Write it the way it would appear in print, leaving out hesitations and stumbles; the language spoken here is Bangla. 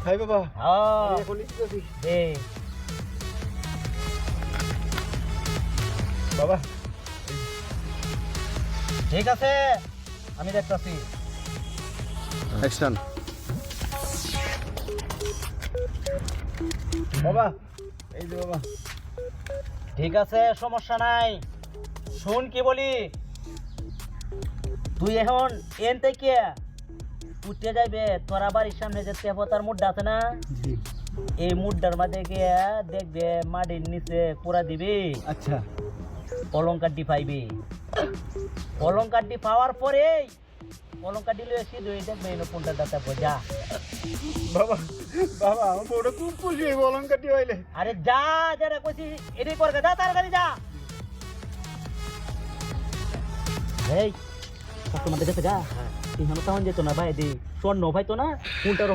হাই বাবা হ্যাঁ এখন কি করছি দে বাবা ঠিক আছে আমি দেখতাছি অ্যাকশন। বাবা এই যে বাবা ঠিক আছে সমস্যা নাই শুন কি বলি তুই এখন এন থেকে উঠতে যাইবে তোরা বাড়ির সামনে যে তেপতার মুড্ডা আছে না জি এই মুড্ডার মাঝে গিয়ে দেখবে মাটির নিচে পুরা দিবি আচ্ছা অলঙ্কারটি পাইবি অলঙ্কারটি পাওয়ার পরে অলঙ্কারটি লয়ে সিধু দেখবে এনে কোনটা দাতা বোঝা বাবা বাবা আমার বউটা খুব খুশি হইব অলঙ্কারটি হইলে আরে যা যারা কইছি এটাই করবে যা তাড়াতাড়ি যা এই কাস্টমার দেখে যা তুই হেন তখন যেত না ভাই দি স্বর্ণ ভাই তো না কোনটার